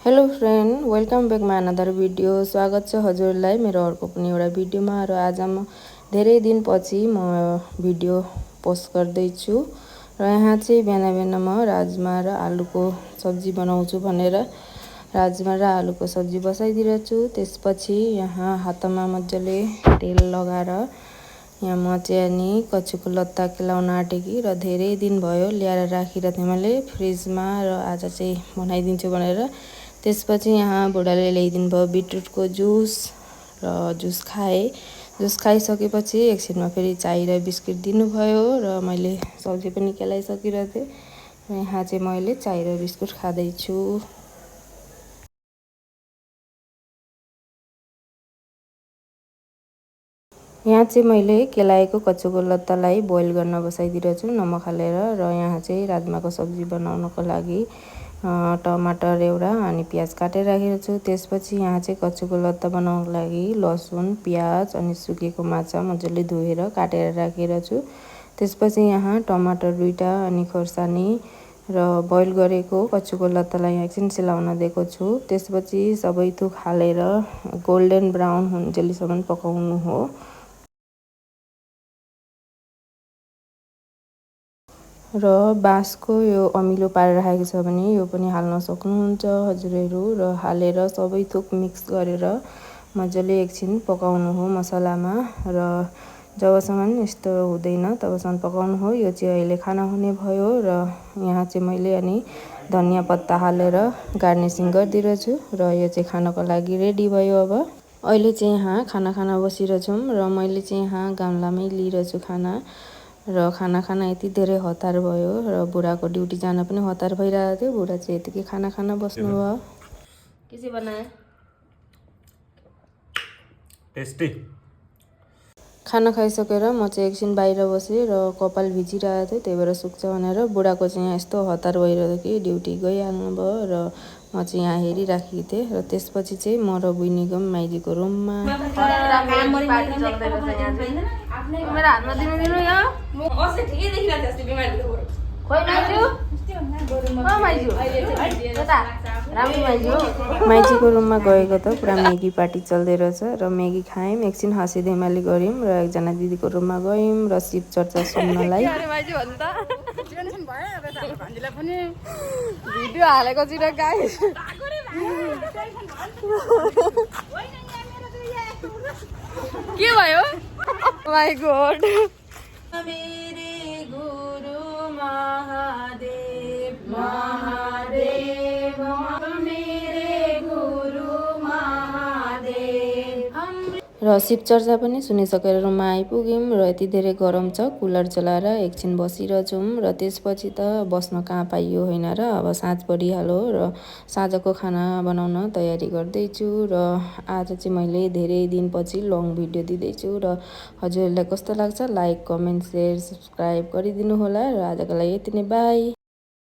Hello friend, welcome back my another video. स्वागत छ हजुरलाई मेरो अर्को पनि एउटा भिडियोमा। र आज म धेरै दिनपछि भिडियो पोस्ट गर्दैछु। र यहाँ चाहिँ बिहान बिहान म राजमा र आलुको सब्जी बनाउँछु भनेर राजमा र आलुको सब्जी बसाइदिरहेछु। त्यसपछि यहाँ हातमा मजाले तेल लगाएर यहाँ म चाहिँ नि कचुको लत्ता केलाउन आँटेकी र धेरै दिन भयो ल्याएर राखिरहेको थिएँ मैले फ्रिजमा र आज चाहिँ बनाइदिन्छु भनेर। त्यसपछि यहाँ बुढाले ल्याइदिनु भयो बिटरुटको जुस र जुस खाएँ। जुस खाइसकेपछि एकछिनमा फेरि चाय र बिस्कुट दिनुभयो र मैले सब्जी पनि केलाइसकिरहेको थिएँ। र यहाँ चाहिँ मैले चाय र बिस्कुट खाँदैछु। यहाँ चाहिँ मैले केलाएको कचुको लत्तालाई बोइल गर्न बसाइदिरहेको छु नमक हालेर। र यहाँ चाहिँ राजमाको सब्जी बनाउनको लागि टमाटर एउटा अनि प्याज काटेर राखेको छु। त्यसपछि यहाँ चाहिँ कचुको लत्ता बनाउनको लागि लसुन प्याज अनि सुकेको माछा मजाले धोएर काटेर राखेको छु। त्यसपछि यहाँ टमाटर दुईटा अनि खोर्सानी र बोइल गरेको कचुको लत्तालाई यहाँ एकछिन सेलाउन दिएको छु। त्यसपछि सबै थोक हालेर गोल्डन ब्राउन हुन्जेलसम्म पकाउनु हो। र बाँसको यो अमिलो पारेर राखेको छ भने यो पनि हाल्न सक्नुहुन्छ हजुरहरू। र हालेर सबै थोक मिक्स गरेर मजाले एकछिन पकाउनु हो मसलामा। र जबसम्म यस्तो हुँदैन तबसम्म पकाउनु हो। यो चाहिँ अहिले खाना हुने भयो। र यहाँ चाहिँ मैले अनि धनिया पत्ता हालेर गार्निसिङ गरिदिरहेछु। र यो चाहिँ खानको लागि रेडी भयो। अब अहिले चाहिँ यहाँ खाना बसिरहेछौँ र मैले चाहिँ यहाँ गामलामै लिइरहेछु खाना। र खाना यति धेरै हतार भयो र बुढाको ड्युटी जान पनि हतार भइरहेको थियो। बुढा चाहिँ यतिकै खाना बस्नुभयो। के चाहिँ बनाए? टेस्टी। खाना खाइसकेर म चाहिँ एकछिन बाहिर बसेँ र कपाल भिजिरहेको थियो, त्यही भएर सुक्छ भनेर। बुढाको चाहिँ यहाँ यस्तो हतार भइरहेको थियो कि ड्युटी गइहाल्नु भयो र म चाहिँ यहाँ हेरिराखेको थिएँ। र त्यसपछि चाहिँ म र बुइनी गयौँ माइजीको रुममा। मेरो हातमा दिनु यहाँ माइजीको रुममा गएको त पुरा मेगी पार्टी चल्दै रहेछ र मेगी खायौँ, एकछिन हाँसी धैमाली गऱ्यौँ र एकजना दिदीको रुममा गयौँ र शिव चर्चा सुन्नलाई। भिडियो हालेको छु र गाइस के भयो? My God. मेरे गुरु महादेव महादेव मेरे गुरु महादेव। र शिव चर्चा पनि सुनिसकेर रुममा आइपुग्यौँ र यति धेरै गरम छ कुलर चलाएर एकछिन बसिरहेछौँ। र त्यसपछि त बस्न कहाँ पाइयो होइन र अब साँझ परिहाल्यो र साँझको खाना बनाउन तयारी गर्दैछु। र आज चाहिँ मैले धेरै दिनपछि लङ भिडियो दिँदैछु र हजुरहरूलाई कस्तो लाग्छ लाइक कमेन्ट सेयर सब्सक्राइब गरिदिनु होला। र आजको लागि यति नै, बाई।